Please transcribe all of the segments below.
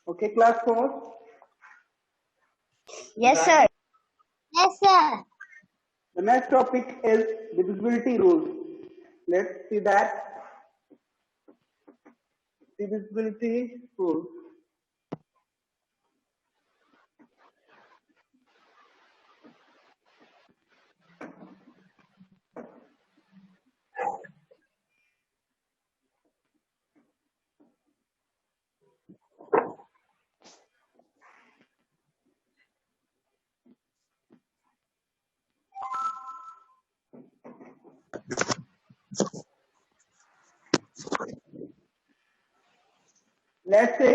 Okay, class 4. Yes, sir. Yes, sir. The next topic is divisibility rule. Let's see that. Divisibility rule. Let's say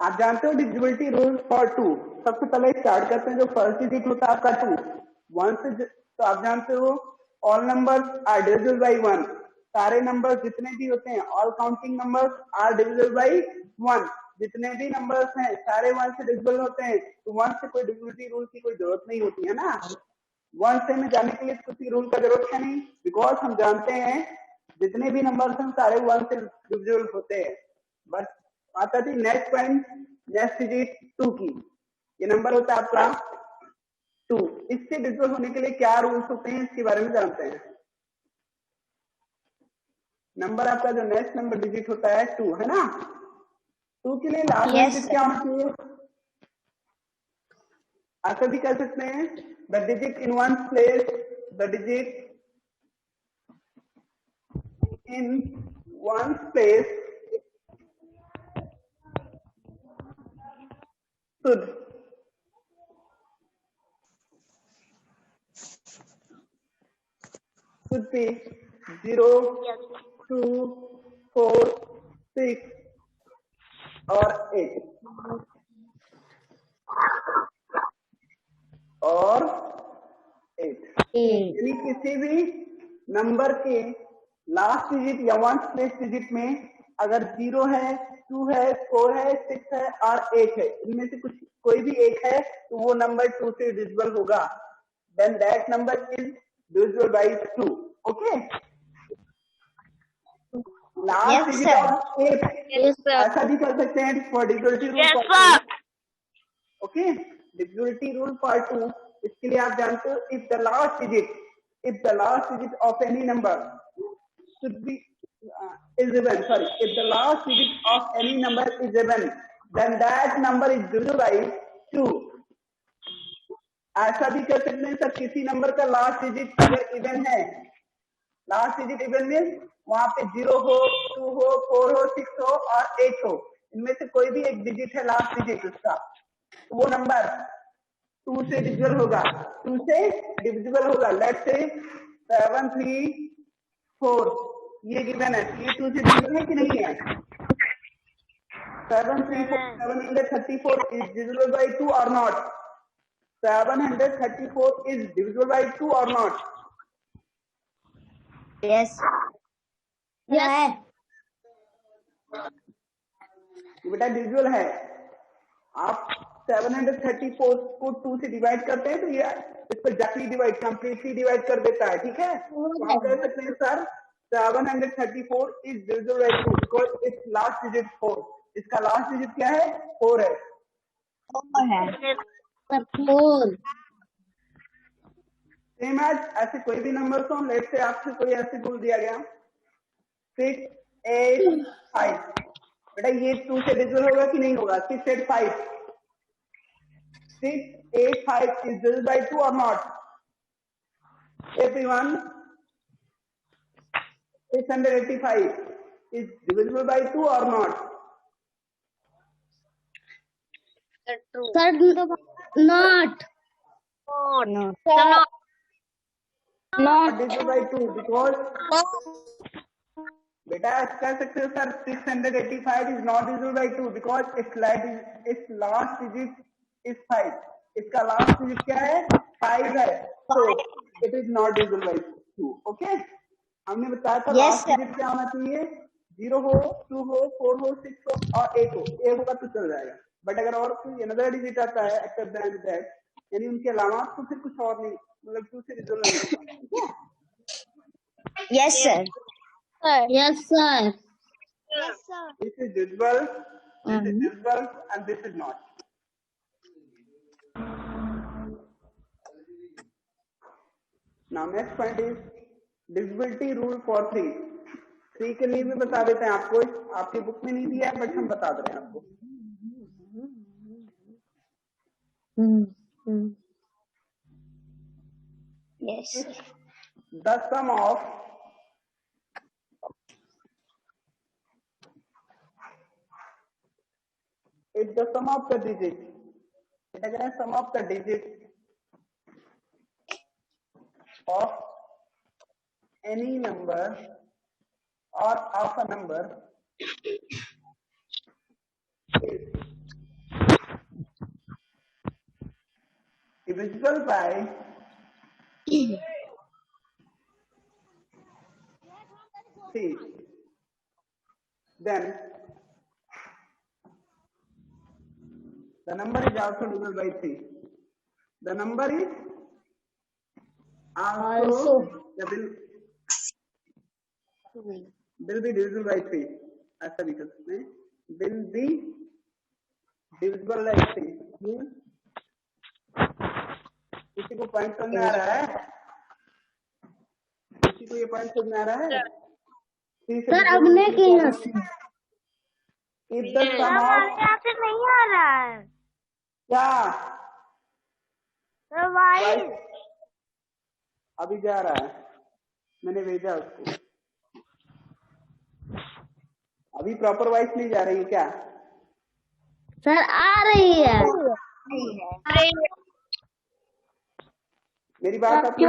आप जानते हो divisibility rule for 2. सबसे पहले start करते हैं. जो फर्स्ट डिजिट होता है आपका 2, 1 से. तो आप जानते हो all numbers are divisible by 1. सारे नंबर्स जितने भी होते हैं, all counting numbers are divisible by 1. जितने भी नंबर्स हैं सारे 1 से डिविजिबल होते हैं. तो 1 से कोई डिविजिबिलिटी रूल की कोई जरूरत नहीं होती है ना. 1 से में जाने के लिए किसी रूल का जरूरत है नहीं, बिकॉज हम जानते हैं जितने भी नंबर्स हैं सारे 1 से डिविजिबल होते हैं. बट आता थी नेक्स्ट पॉइंट, नेक्स्ट डिजिट 2 की. ये नंबर होता है आपका 2. इससे डिविजिबल होने के लिए क्या रूल्स होते हैं इसके बारे में जानते हैं. नंबर आपका जो नेक्स्ट नंबर डिजिट होता है 2 है ना. 2 के लिए लास्ट डिजिट क्या होना चाहिए. ऐसा भी कर सकते हैं, the digit in one place, the digit in one place should be 0, 2, 4, 6 और 8 और 8. यानी किसी भी नंबर के लास्ट डिजिट या वन प्लेस डिजिट में अगर 0 है, 2 है, 4 है, 6 है और 8 है, इनमें से कुछ कोई भी एक है तो वो नंबर 2 से डिविजिबल होगा. Then that number is divisible by 2. Okay. Last digit of 8. ऐसा भी कर सकते हैं for divisibility rule. Yes, sir. Okay. Divisibility rule part 2. इसके लिए आप जानते हो if the last digit of any number should be is even. Sorry. If the last digit of any number is even, then that number is divisible by 2. ऐसा भी कर सकते हैं सर, किसी नंबर का लास्ट डिजिट अगर even है, last digit even mean वहां पे 0 हो, 2 हो, 4 हो, 6 हो और 8 हो, इनमें से कोई भी एक डिजिट है लास्ट डिजिट उसका, तो वो नंबर 2 से डिविजिबल होगा. 2 से डिविजिबल होगा. लेट्स से 7, 3, 4 ये गिवन है, ये 2 से डिविजिबल है कि नहीं है. 7, 3, 4, 734 इज डिविजिबल बाय 2 और not. 734 is divisible by 2 or not? Yes. Yeah. बेटा डिविजिबल है. आप 734 को 2 से डिवाइड करते हैं तो ये इसको एग्जैक्टली डिवाइड, कंप्लीटली डिवाइड कर देता है. ठीक है. तो हम कह सकते हैं sir 734 is divisible by 2 because its last digit 4. इसका लास्ट डिजिट क्या है? 4 है. 4 है. सेम एज ऐसे कोई भी नंबर हो, लेट से आपसे कोई ऐसे बोल दिया गया 6, 8, 5. बेटा ये 2 से डिविजिबल होगा कि नहीं होगा. 6, 8, 5. 6, 8, 5 is divisible by 2 or not? Everyone, 685 is divisible by 2 or not? Sir, not. Not divisible by 2 because बेटा कह सकते हो sir 685 is not divisible by 2 because its last digit is 5. इसका लास्ट डिजिट क्या है? 5 है. So it is not divisible by 2. Okay. हमने बताया था लास्ट डिजिट क्या होना चाहिए. 0 हो, 2 हो, 4 हो, 6 हो और 8 हो. 8 होगा तो चल जाएगा. बट अगर और कोई अनदर डिजिट आता है एक्सेप्ट दैट, यानी उनके अलावा तो फिर कुछ और नहीं, मतलब 2 से डिविजिबल नहीं होगा. Yes, sir. Yes, sir. This is divisible This is divisible and this is not. Now next point is divisibility rule for 3. 3 के लिए भी बता देते हैं आपको, आपकी बुक में नहीं दिया है बट हम बता दे रहे हैं आपको. Yes. The sum of if the sum of the digits, it again sum of the digits of any number or of a number is divisible by three, then the number is also divisible by 3. The number is also will be divisible by 3. ऐसा लिख सकते हैं, will be divisible by 3. किसी को point समझ में आ रहा है? किसी को ये पॉइंट समझ में आ रहा है? सर अब ने किया if the sum of यहाँ से नहीं आ रहा है क्या सर वाई अभी जा रहा है, मैंने भेजा उसको. अभी प्रॉपर वॉइस नहीं जा रही है क्या? सर आ रही है. मेरी बात आपको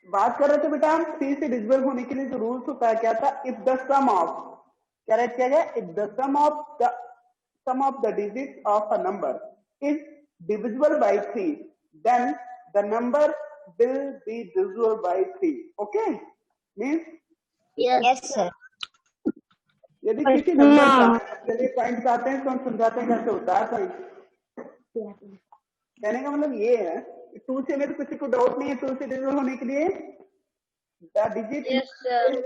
बात कर रहे थे बेटा हम. 3 से डिविजिबल होने के लिए जो रूल्स होता है क्या था? इफ द सम ऑफ, क्या राइट किया गया? If the sum of the digit of a number is divisible by 3, then the number will be divisible by 3. Okay? Means yes sir. यदि किसी नंबर का चलिए पॉइंट आते हैं तो हम समझाते हैं कैसे होता है. कहने का मतलब ये है 2 से में तो किसी को डाउट नहीं है. 2 से डिविजिबल होने के लिए द डिजिट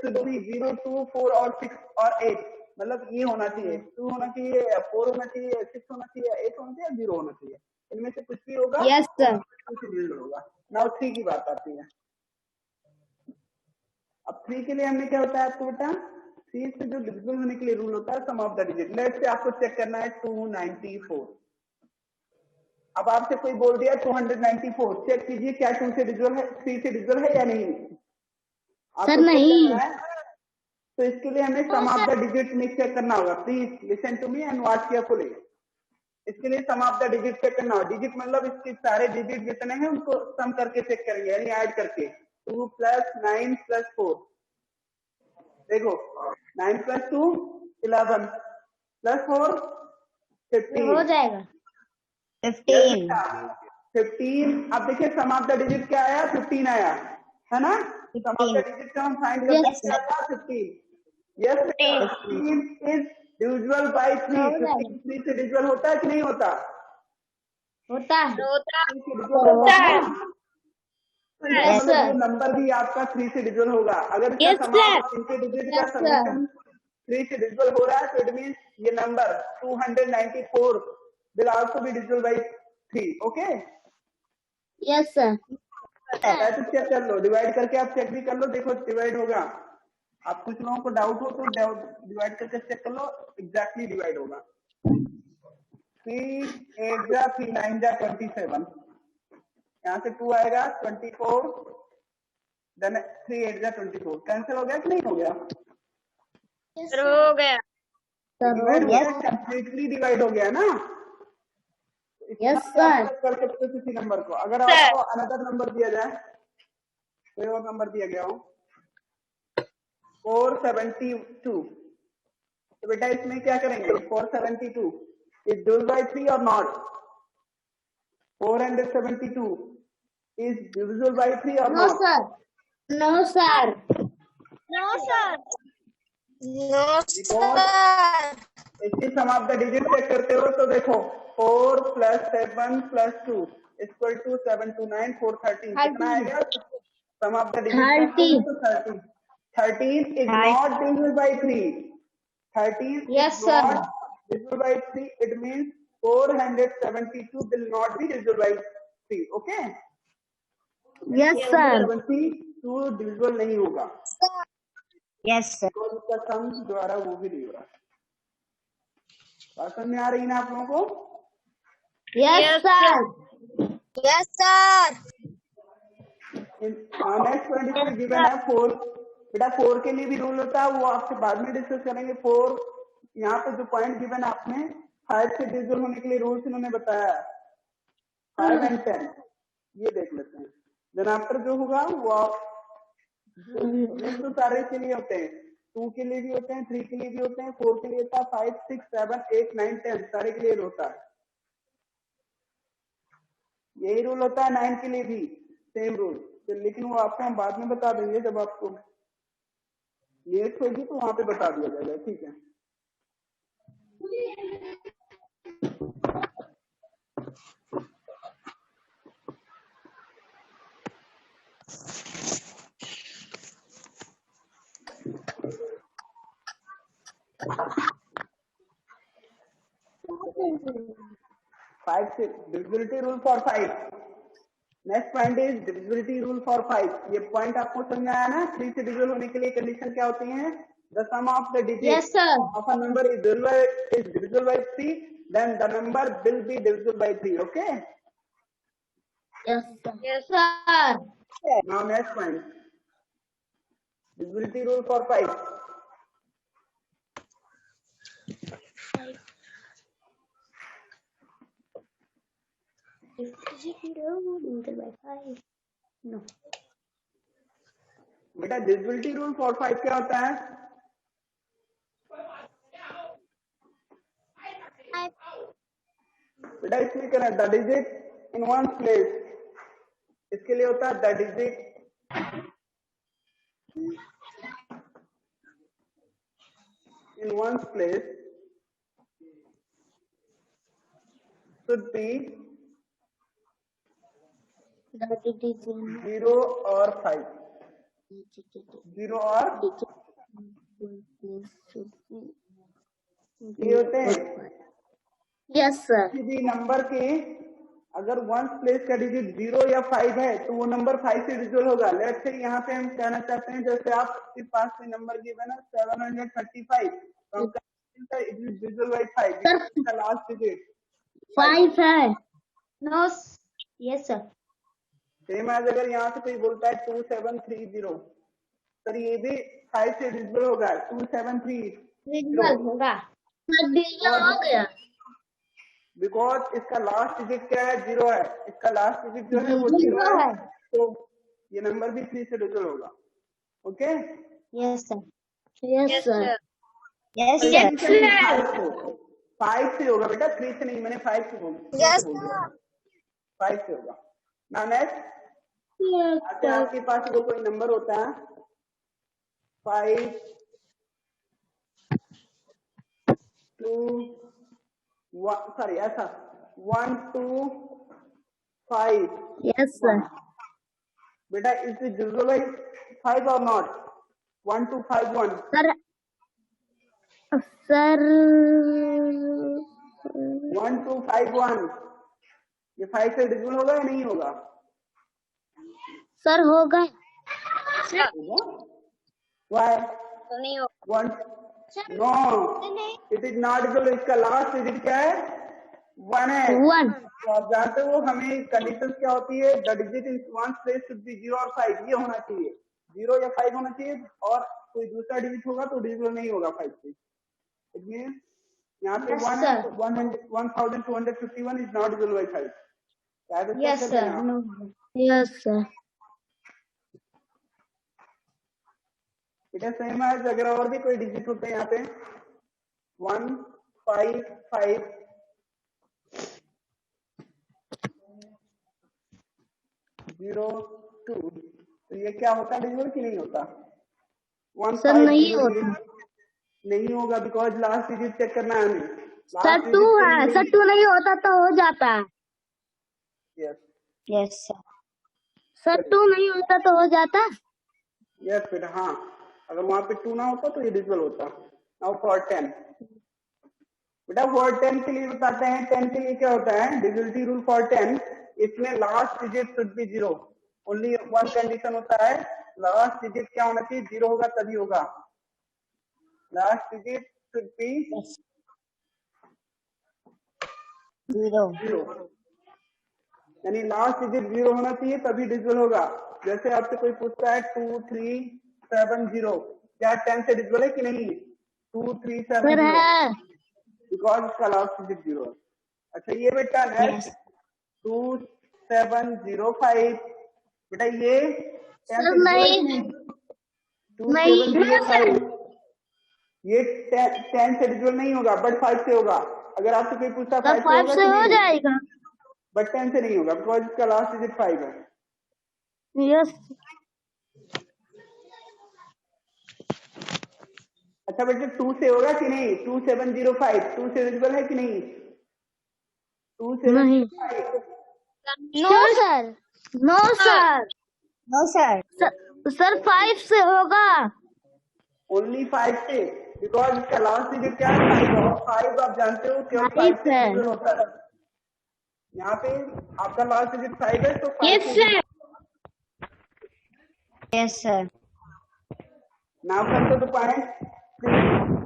शुड बी 0, 2, 4 और 6 और 8. मतलब ये होना चाहिए, 2 होना चाहिए, 4 होना चाहिए, 6 होना चाहिए, 8 होना चाहिए, 0 होना चाहिए. इनमें से कुछ भी होगा. Yes sir. कुछ डिविजिबल होगा. नाउ 3 की बात आती है. अब 3 के लिए हमने क्या होता है आपको बेटा? 3 से जो डिविजिबल होने के लिए रूल होता है sum of the digit. Let's say आपको चेक करना है 294. अब आपसे कोई बोल दिया 294, चेक कीजिए क्या 2 से डिविजिबल है, 3 से डिविजिबल है या नहीं. सर नहीं. तो इसके लिए हमें सम ऑफ द डिजिट में चेक करना होगा. Please listen to me and watch carefully. इसके लिए sum of the digit check करना होगा. डिजिट मतलब इसके सारे डिजिट जितने हैं उनको सम करके चेक करेंगे, यानी ऐड करके. 2 + 9 + 4. देखो 9 + 2 11 + 4 15 हो जाएगा 15. 15. अब देखिए सम ऑफ द डिजिट क्या आया? 15 आया है ना. सम ऑफ द डिजिट का हम फाइंड करते हैं क्या था? 15. Yes 15 is divisible by 3. 15 3 से डिविजिबल होता है कि नहीं होता? होता है. Yes sir. नंबर भी आपका 3 से डिविजिबल होगा. अगर इनके डिजिट का समेशन 3 से डिविजिबल हो रहा है तो इट मींस ये number 294 will also be divisible by 3. Okay? Yes sir. तो चेक कर लो, डिवाइड करके आप चेक भी कर लो. देखो डिवाइड होगा. आप कुछ लोगों को डाउट हो तो डिवाइड करके चेक कर लो, एग्जैक्टली डिवाइड होगा. 3 8 जा 3 9 जा 27. यहाँ से 2 आएगा 24, देन 3 8 जा 24. कैंसिल हो गया कि नहीं हो गया? हो गया. कंप्लीटली डिवाइड हो गया ना. Yes sir. कर सकते हो किसी नंबर को. अगर आपको अनदर नंबर दिया जाए, कोई और नंबर दिया गया हो 472, तो बेटा इसमें क्या करेंगे? 472 इज divisible by 3 और नॉट? 472 इज divisible by 3 और no not? Sir. No sir. No sir. No sir. इसकी सम ऑफ द डिजिट चेक करते हो तो देखो 4 + 7 + 2 = 7 2 9 4 13. कितना आएगा? सम of the digit 13. 13 is not divisible by 3. 13 Yes, is sir. not divisible by 3. It means 472 will not be divisible by 3. Okay? Yes, sir. 72 divisible नहीं होगा. Yes, sir. तो इसका सम जो आ रहा है वो भी नहीं हो रहा. बात समझ में आ रही है ना आप लोगों को? Yes, sir. Yes, sir. Next point इसमें गिवन है 4. बेटा 4 के लिए भी रूल होता है, वो आपसे बाद में डिस्कस करेंगे. 4 यहाँ पे जो पॉइंट गिवन है आपने 5 से डिविजिबल होने के लिए रूल्स इन्होंने बताया 5 and 10. ये देख लेते हैं. देन आफ्टर जो होगा वो आप तो सारे के लिए होते हैं. 2 के लिए भी होते हैं, 3 के लिए भी होते हैं, 4 के लिए होता है, 5, 6, 7, 8, 9, 10 सारे के लिए होता है. यही रूल होता है 9 के लिए भी, सेम रूल. लेकिन वो आपको हम बाद में बता देंगे जब आपको लेट होगी तो वहां पे बता दिया जाएगा. ठीक है. फाइव से divisibility rule for 5. Next point is divisibility rule for 5. ये पॉइंट आपको समझ में आया ना? 3 से डिविजिबल होने के लिए कंडीशन क्या होती है? The sum of the digit of a number is divisible by 3, then the number will be divisible by 3. Okay? Yes, sir. Yes, sir. Now next point, divisibility rule for 5. No. बेटा divisibility rule for 5 क्या होता है? बेटा इसमें क्या है? The digit in one place. इसके लिए होता है the digit in one's place should be 0 or 5. 0 और ये होते हैं. Yes, sir. किसी नंबर के अगर वन प्लेस का डिजिट 0 या 5 है तो वो नंबर 5 से डिविजिबल होगा. लेट्स से यहाँ पे हम कहना चाहते हैं जैसे आपके पास में नंबर गिवन है 735, तो हम इट इज डिविजिबल बाय 5 इसका लास्ट डिजिट 5 है. No. Yes, sir. Same as अगर यहाँ से कोई बोलता है 2730, सर ये भी 5 से डिविजिबल होगा. 2730 डिविजिबल होगा. डिविजिबल हो गया. बिकॉज इसका लास्ट डिजिट क्या है? 0 है. इसका लास्ट डिजिट जो है वो 0 है, तो ये नंबर भी 3 से डिविजिबल होगा. Okay? Yes sir. Yes sir. Yes sir. 5 से होगा बेटा, 3 से नहीं. मैंने 5 से बोला. यस 5 से होगा. नाउ नेक्स्ट, आपके पास जो कोई नंबर होता है 5 2 सॉरी ऐसा 1 2 5. Yes sir. बेटा इज इट डिविजिबल बाय 5 और नॉट? 1 2 5 1. सर 1 2 5 1 ये 5 से डिविजिबल होगा या नहीं होगा? सर होगा. व्हाई? नहीं होगा. 1 no it is not divisible. इसका लास्ट डिजिट क्या है? 1 है. 1. तो आप जानते हो हमें कंडीशन क्या होती है? The digit in one place should be 0 और 5. ये होना चाहिए. 0 या 5 होना चाहिए, और कोई दूसरा डिजिट होगा तो डिविजिबल नहीं होगा 5 से. इट मींस यहाँ पे 1251 is not divisible by 5. Yes sir. Yes sir. बेटा सेम है. अगर और भी कोई डिजिट होते हैं यहाँ पे 1 5 5 0 2, तो ये क्या होता है? डिविजिबल की नहीं होता? 1 सर 5 नहीं 0 होता. नहीं होगा बिकॉज लास्ट डिजिट चेक करना है हमें. सर 2 है. सर 2 नहीं होता तो हो जाता है. Yes yes sir. सर 2 नहीं होता तो हो जाता. यस बेटा. हाँ, अगर वहां पे 2 ना होता तो ये डिविजिबल होता. नाउ फॉर 10, बेटा फॉर 10 के लिए बताते हैं। 10 के लिए क्या होता है डिविजिबिलिटी रूल फॉर 10, इसमें last digit should be 0, only one condition होता है, लास्ट डिजिट क्या होना चाहिए, 0 होगा तभी होगा, last digit should be zero, यानी लास्ट डिजिट 0 होना चाहिए तभी डिविजिबल होगा। जैसे आपसे कोई पूछता है 2370, क्या 10 से डिविजिबल है कि नहीं, 2370, बिकॉज इसका लास्ट डिजिट 0 है। अच्छा ये बेटा नेक्स्ट 2705, बेटा ये 10 से डिविजिबल है कि नहीं, 2705, ये 10 से डिविजिबल नहीं होगा बट 5 से होगा। अगर आपसे कोई पूछता है 5 से हो जाएगा, बट 10 से नहीं होगा बिकॉज इसका लास्ट डिजिट 5 है। यस। अच्छा बेटे 2 से होगा कि नहीं, 2705 2 से डिविजिबल है कि नहीं, 2705, no sir, no sir, no sir, sir 5 से होगा, ओनली 5 से, बिकॉज इसका लास्ट डिजिट क्या है 5, और 5 आप जानते हो केवल 5 से डिविजिबल होता है। यहाँ पे आपका लास्ट डिजिट 5 है तो 5 से। Yes sir. Now come to the point,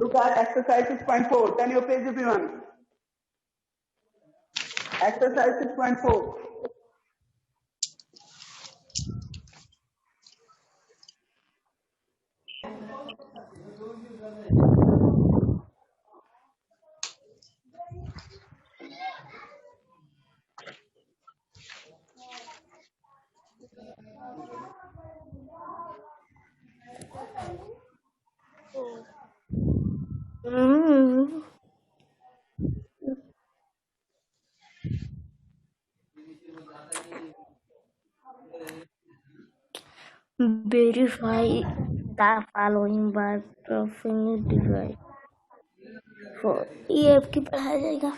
look at exercise 6.4, turn your page everyone, exercise 6.4, verify the following by pressing divide, ये आपकी पढ़ाया जाएगा।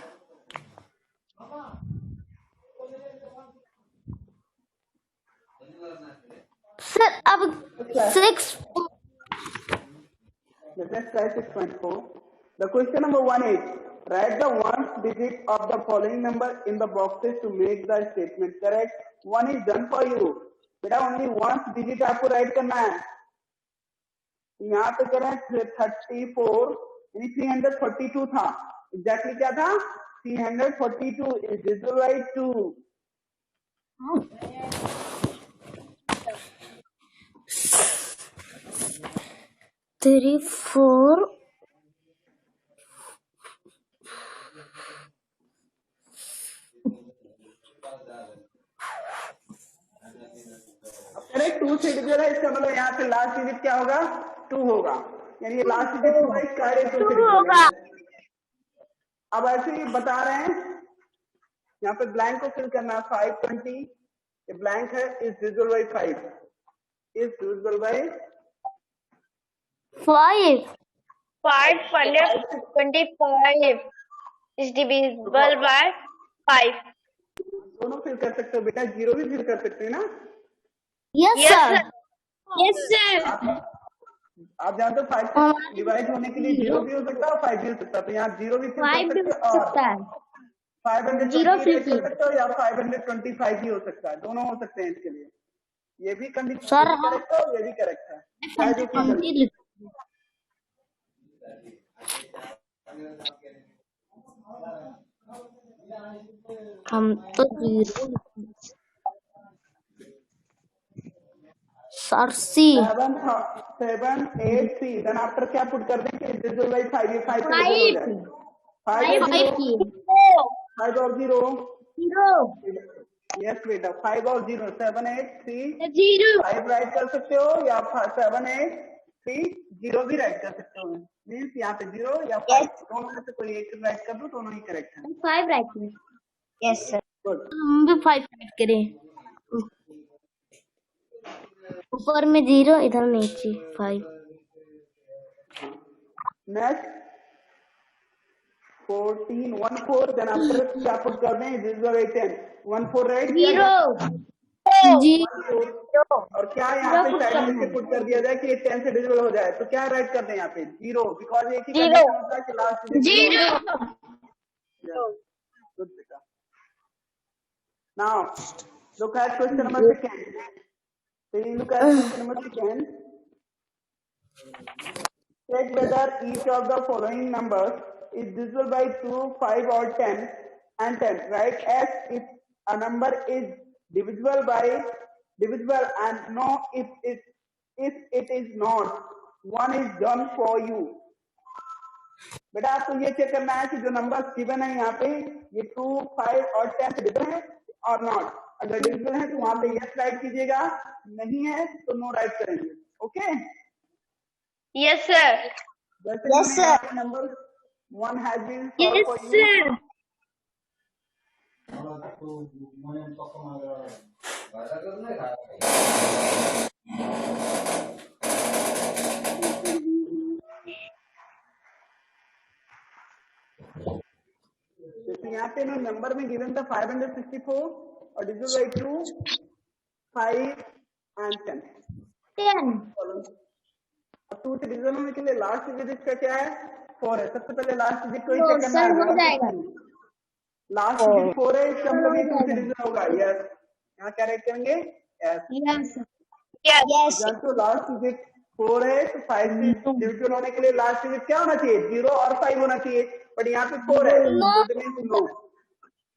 सर अब 6, let's try 6.4. The question number 1 is, write the ones digit of the following number in the boxes to make the statement correct. 1 is done for you, बेटा only ones digit आपको right करना है। यहाँ पे करें 34 यानी 342 था, एग्जैक्टली क्या था 342 इज डिविजिबल बाय 2। 34 करेक्ट 2 से डिविजिबल है, इसका मतलब यहाँ से लास्ट डिजिट क्या होगा 2 होगा, यानी ये लास्ट डिजिट 2 है, इसका 2 से होगा। अब ऐसे ही बता रहे हैं, यहाँ पे ब्लैंक को फिल करना 520, ये ब्लैंक है, is divisible by 5, is divisible by 5 525 is divisible by 5. दोनों फिल कर सकते हो बेटा, 0 भी फिल कर सकते हैं ना। Yes sir, Yes sir. आप जानते हो 5 से डिवाइड होने के लिए 0 भी हो सकता है और 5 भी हो सकता है, तो यहाँ 0 भी फिल कर सकते हो और 520 फिल कर सकते हो या 525 भी हो सकता है, दोनों हो सकते हैं इसके लिए। ये भी कंडीशन करेक्ट है और ये भी करेक्ट है। हम तो 0 सर सी 783 देन आफ्टर क्या पुट कर देंगे डिविजिबल बाय 5, ये 5 5 और 0 यस बेटा 5 और 0 783 5 राइट कर सकते हो या 783 0 भी राइट कर सकते हो, मीन्स यहाँ पे 0 या 5 दोनों में से कोई एक राइट कर दो, दोनों ही करेक्ट है। 5 राइट करें। Yes sir. गुड, हम भी 5 राइट करें, ऊपर में 0 इधर नीचे 5। नेक्स्ट 14 देन आफ्टर क्या पुट कर दें डिविजिबल बाय 10 14 राइट 0 जीरो। और क्या यहाँ पे साइड में से पुट कर दिया जाए कि ये 10 से डिविजिबल हो जाए, तो क्या राइट कर दें यहाँ पे? जीरो, बिकॉज एक ही कंडीशन होता है कि लास्ट जीरो। गुड बेटा। Now look at question number second. So you look at question number second. Check whether each of the following numbers is divisible by 2, 5 or 10 and 10. Right? As if a number is divisible and no if it is not, one is done for you. बेटा आपको ये check करना है कि जो number given है यहाँ पे ये 2, 5 और 10 से डिविजिबल है और नॉट। अगर डिविजिबल है तो वहां पे यस राइट कीजिएगा, नहीं है तो नो राइट करेंगे। Okay? Yes, sir. Yes, sir. Number 1 has been solved for you. जैसे यहाँ पे ना नंबर में गिवन था 564 और डिविजिबल बाय 2, 5 and 10. 10। अब 2 से डिविजन होने के लिए लास्ट डिजिट इसका क्या है? 4 है। सबसे पहले लास्ट डिजिट को ही तो चेक करना सर हो है। जाएगा। लास्ट डिजिट 4 है, इसका मतलब ये 2 से डिविजन होगा। यस, यहाँ क्या राइट करेंगे? यस। Yes. तो लास्ट डिजिट 4 है तो 5 से डिविजन होने के लिए लास्ट डिजिट क्या होना चाहिए? 0 और 5 होना चाहिए, बट यहाँ पे 4 है तो नो।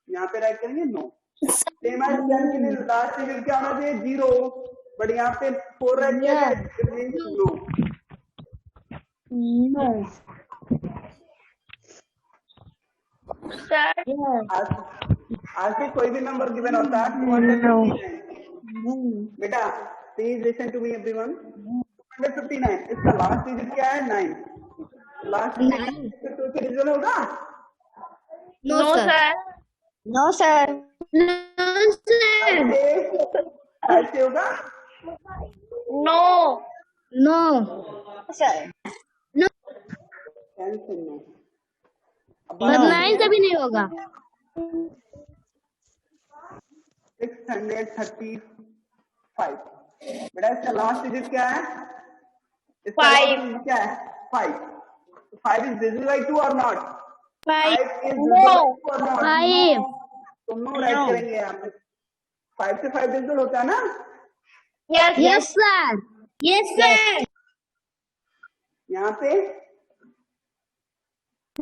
यहाँ पे राइट करेंगे नो। सेम एज 10 के लिए लास्ट डिजिट क्या होना चाहिए? 0, बट यहाँ पे 4 राइट किया गया, इट मींस नो। Sir. आज से कोई भी नंबर गिवन होता है 259। बेटा please listen to me everyone. 259 इसका लास्ट डिजिट क्या है? 9। लास्ट डिजिट 2 से डिविजन होगा? No, sir. No, sir. ऐसे होगा? No. No Sir. Cancel no. पर 9 से भी नहीं होगा। 635। बेटा इसका लास्ट डिजिट क्या है? इसका 5. last digit क्या है? 5। 5 is divisible by 2 or not? 5. 5 is divisible by 2 or not? 5। तो नो राइट करेंगे यहाँ पे। 5 से 5 डिविजिबल होता है ना? Yes. Yes sir. Yes, sir. यहाँ पे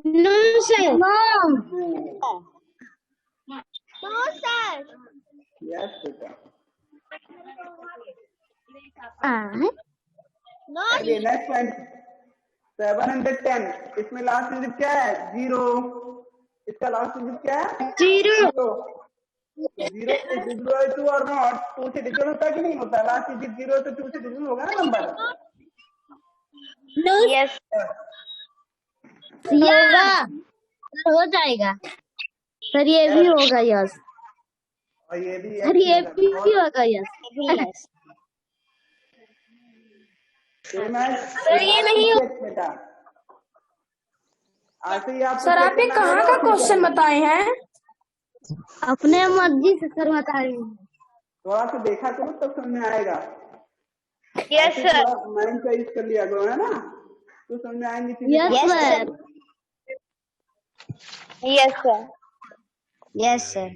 No, sir. No No, sir. Yes बेटा। No. चलिए नेक्स्ट पॉइंट 710। इसमें लास्ट डिजिट क्या है? 0। इसका लास्ट डिजिट क्या है? 0. 0 से डिविजिबल बाय 2 और नॉट? 2 से डिविजिबल होता है कि नहीं होता? लास्ट डिजिट 0 तो 2 से डिविजिबल होगा ना नंबर? No. Yes. होगा सर, हो जाएगा सर। ये भी होगा यस। और ये भी सर ये भी होगा यस। Yes. सर ये नहीं हो- बेटा। आज ही आप सर आपने कहाँ का क्वेश्चन बताए हैं? अपने मर्जी से सर बता रही हूँ। थोड़ा सा देखा करो तब समझ में आएगा। Yes, sir. माइंड का यूज कर लिया करो, है ना? तो समझ में आएंगी चीजें। Yes Yes, sir. Yes, sir. Yes, sir.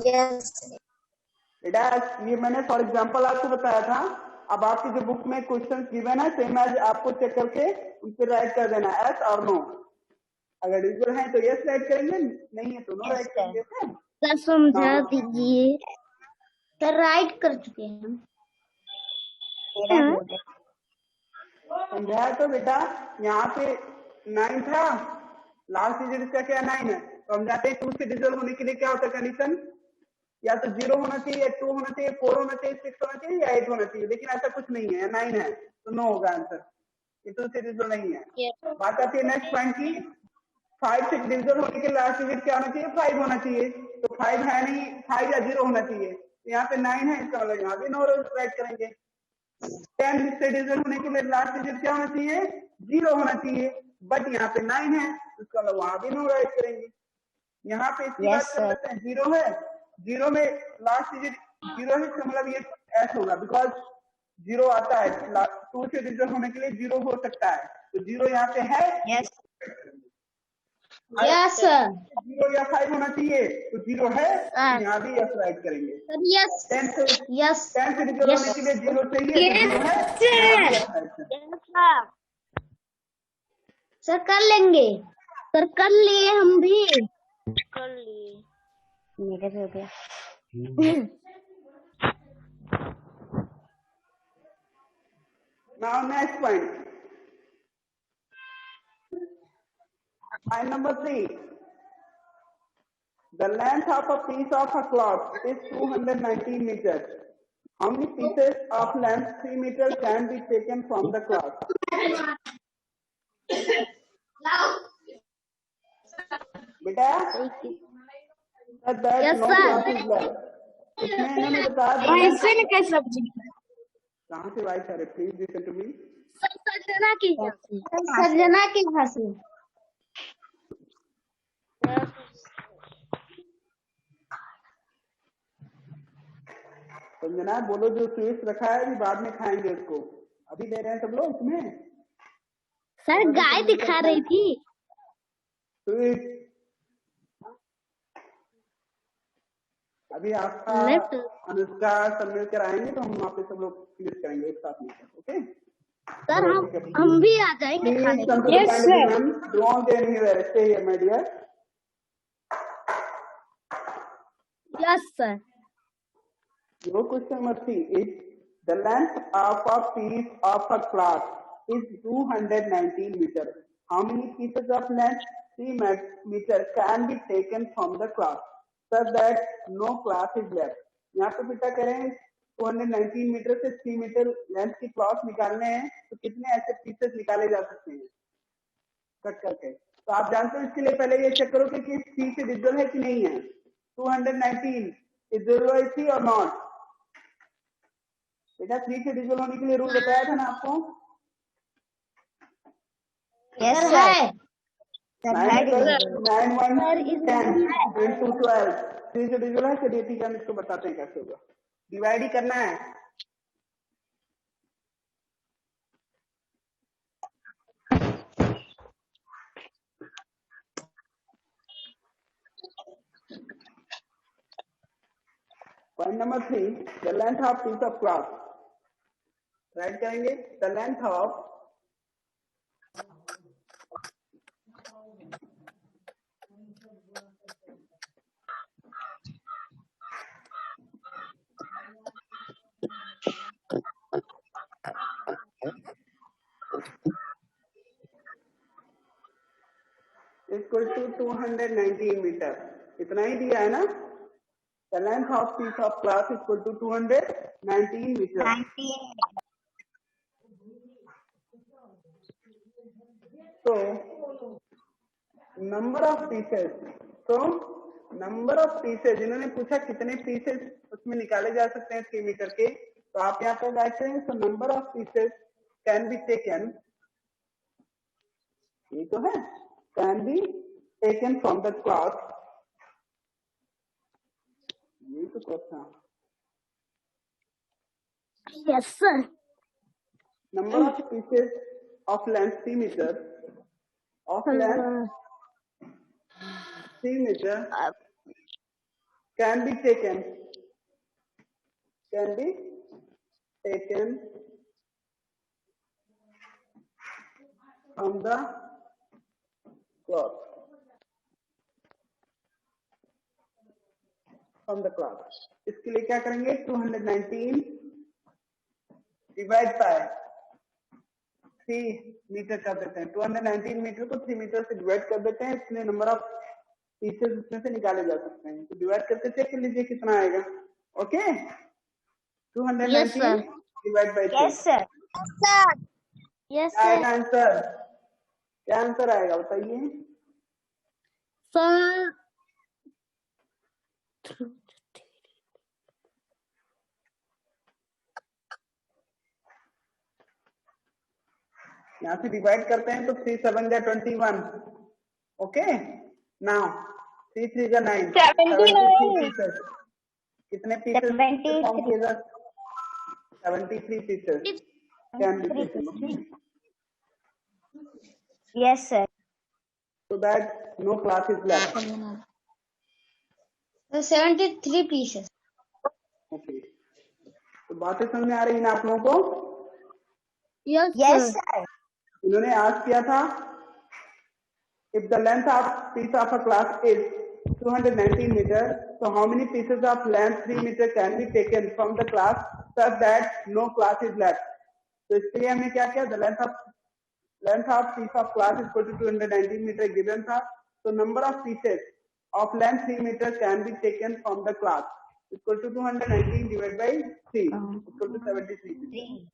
Yes. बेटा ये मैंने फॉर एग्जांपल आपको बताया था। अब आपकी जो बुक में क्वेश्चन गिवन है सेम एज आपको चेक करके उन पे राइट कर देना एस और नो। अगर डिविजिबल है तो यस राइट करेंगे, नहीं है तो नो राइट करेंगे। सर समझा दीजिए। सर राइट कर चुके हैं हम। समझाया तो बेटा। यहाँ पे 9 था, लास्ट डिजिट इसका क्या 9 है, तो हम जाते हैं 2 से डिविजिबल होने के लिए क्या होता है कंडीशन? या तो 0 होना चाहिए, या 2 होना चाहिए, 4 होना चाहिए, 6 होना चाहिए या 8 होना चाहिए, लेकिन ऐसा कुछ नहीं है, 9 है तो नो होगा आंसर। ये 2 से डिविजिबल नहीं है। बात आती है नेक्स्ट पॉइंट की। 5 से डिविजिबल होने के लिए लास्ट डिजिट क्या होना चाहिए? 5 होना चाहिए। तो 5 है नहीं, 5 या 0 होना चाहिए। तो यहाँ पे 9 है, इसका मतलब यहाँ पे नो राइट करेंगे। 10 से डिविजिबल होने के लिए लास्ट डिजिट क्या होना चाहिए? 0 होना चाहिए, बट यहाँ पे 9 है, इसका मतलब वहां भी नो राइट करेंगे। यहाँ पे इसकी बात कर लेते हैं, 0 है जीरो में लास्ट डिजिट जीरो है, इसका मतलब ये एस होगा, बिकॉज जीरो आता है, 2 से डिजिटल होने के लिए जीरो हो सकता है, तो जीरो यहाँ पे है। Yes yes sir. जीरो या 5 होना चाहिए, तो जीरो है, हाँ। यहाँ भी एस राइट करेंगे। यस 10 से यस 10 से डिजिटल होने के लिए जीरो चाहिए, तो जीरो है, यहाँ भी एस राइट करेंगे। सर कर लेंगे सर, कर लिए हम भी। कर लिए मेरे भी हो गया। Now next point. Point number 3. The length of a piece of a cloth is 219 meters. How many pieces of length 3 meters can be taken from the cloth? बेटा that Yes, no sir. cloth is left. इसमें इन्होंने बताया ऐसे में कैसे सब्जी? कहाँ से वाइट है? Please listen to me. Sarjana की फांसी, सर्जना की फांसी। संजना बोलो, जो स्वीट्स रखा है अभी बाद में खाएंगे उसको, अभी ले रहे हैं सब लोग इसमें। सर गाय दिखा रही थी। स्वीट अभी आपका अनुष्का सब मिलकर आएंगे तो हम वहाँ पे सब लोग फिनिश करेंगे एक साथ मिलकर। ओके सर हम भी आ जाएंगे खाने के लिए। Yes, sir. Don't go anywhere. Stay here, my dear. Yes sir. Your question number 3 is the length of a piece of a cloth is 219 meters. How many pieces of length 3 meters can be taken from the cloth such that no cloth is left? यहाँ पे बेटा कह रहे हैं 219 metre से 3 metre length की cloth निकालने हैं, तो कितने ऐसे पीसेस निकाले जा सकते हैं कट करके? तो आप जानते हो, इसके लिए पहले ये चेक करो कि 3 से डिविजिबल है कि नहीं है। 219 इज डिविजिबल और नॉट? बेटा 3 से डिविजिबल होने के लिए रूल बताया था ना आपको? Yes sir sir. है। 9 1 10 into 12 3 से डिविजिबल है। चलिए ठीक है, हम इसको बताते हैं कैसे होगा। डिवाइड ही करना है। Point number 3, the length of piece of cloth. Write करेंगे the length of equal to 219 metre. इतना ही दिया है ना? The length of piece of cloth is equal to 219 meters. 19 So number of pieces. So number of pieces, इन्होंने पूछा कितने pieces उसमें निकाले जा सकते हैं 3 मीटर के, तो आप यहाँ पे बैठते हैं। So number of pieces can be taken, ये तो है, can be taken from the cloth, ये तो question. Yes sir. Number of pieces of length 3 meter of length 3 meter can be taken from the cloth, इसके लिए क्या करेंगे? 219 divide by 3 metre कर देते हैं। 219 मीटर को 3 मीटर से डिवाइड कर देते हैं, इसलिए नंबर ऑफ पीसेस इसमें से निकाले जा सकते हैं। तो डिवाइड करके चेक कर लीजिए कितना आएगा। Okay 219 divide by 3। Yes sir. Yes क्या आएगा सर। आंसर? क्या आंसर आएगा बताइए? सर यहाँ से डिवाइड करते हैं तो 3 7 जा 21। ओके नाउ 3 3 जा 9 79। कितने pieces 73 73 pieces can be taken, okay? Yes, sir. So that no class is left. 73 pieces. Okay. तो बातें समझ में आ रही है ना आप लोगों को? Yes, Yes, sir. sir. इन्होंने आज किया था if the length of piece of a class is 219 meters, so how many pieces of length 3 meter can be taken from the class such that no class is left? तो इसके लिए हमने क्या किया? The length of piece of class is equal to 219 meter given था, so number of pieces of length 3 meter can be taken from the class equal to 219 divided by 3 equal to 73.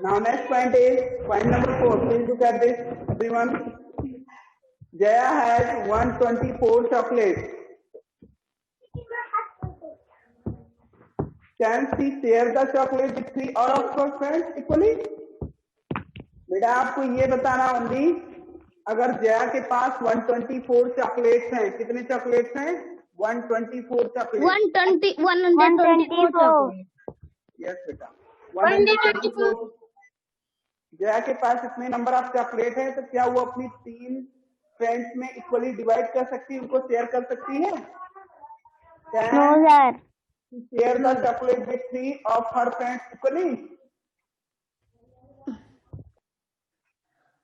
Now next point is point number 4. Please look at this, everyone. Jaya has 124 chocolates. Can she share the chocolate with 3 out of her friends equally? बेटा आपको ये बताना होंगी, अगर जया के पास 124 chocolates हैं, कितने chocolates हैं? 124 चॉकलेट. 124 chocolates. यस बेटा 124. जया के पास इतने नंबर ऑफ चॉकलेट है, तो क्या वो अपनी 3 फ्रेंड्स में इक्वली डिवाइड कर सकती है, उनको शेयर कर सकती है? No, sir. Share the chocolate with 3 of her friends equally.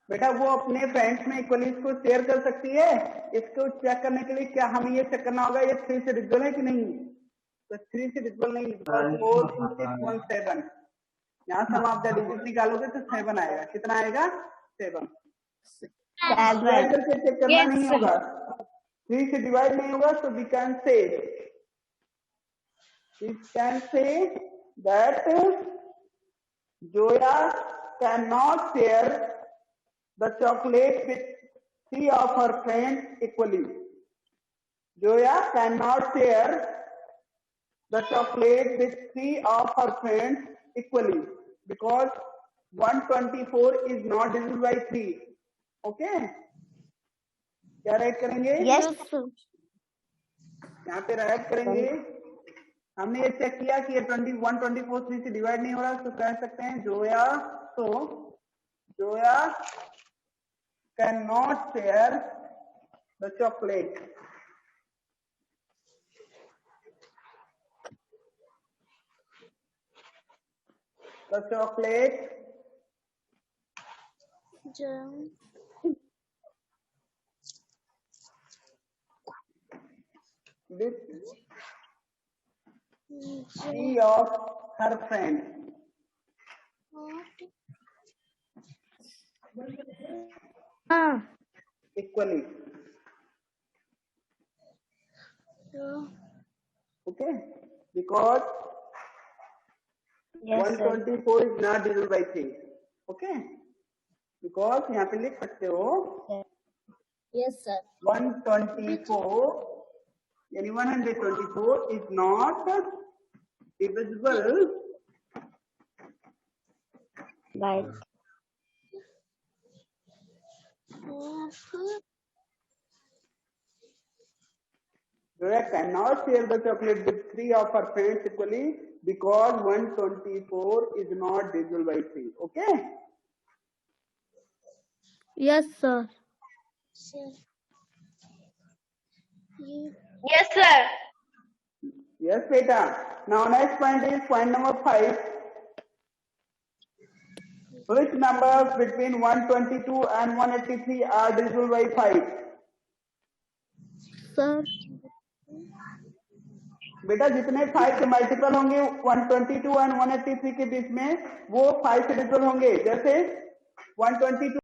बेटा वो अपने फ्रेंड्स में इक्वली इसको शेयर कर सकती है. इसको चेक करने के लिए क्या हमें ये चेक करना होगा ये 3 से डिविजिबल है कि नहीं? तो 3 से डिविजिबल नहीं, बिकॉज 4 2 6 1 7. यहाँ सम ऑफ द डिजिट निकालोगे तो 7 आएगा. कितना आएगा? 7. डिवाइड करके चेक करना नहीं होगा, 3 से डिवाइड नहीं होगा. तो we can say that Zoya can not share the chocolate with 3 of her friends equally. Joya cannot share the chocolate with 3 of her friends equally because 124 is not divided by 3. Okay? क्या right करेंगे? Yes. यहाँ पे right करेंगे. हमने ये check किया कि ये 124 3 से डिवाइड नहीं हो रहा, तो कह सकते हैं Zoya cannot share the chocolate. The chocolate with 3 of her friends. Equally. Okay? Because Yes, 124 is not divided by 3. Okay? Because यहाँ पे लिख सकते हो Yes, sir. 124 यानी 124 is not divisible Right. Joya cannot share the chocolate with 3 of her friends equally because 124 is not divisible by 3. Okay? Yes, sir. Yes, sir. Yes, beta. Now next point is point number 5. Which numbers between 122 and 183 are divisible by 5? Sir. बेटा जितने 5 के multiple होंगे 122 and 183 के बीच में वो 5 से divisible होंगे. जैसे 122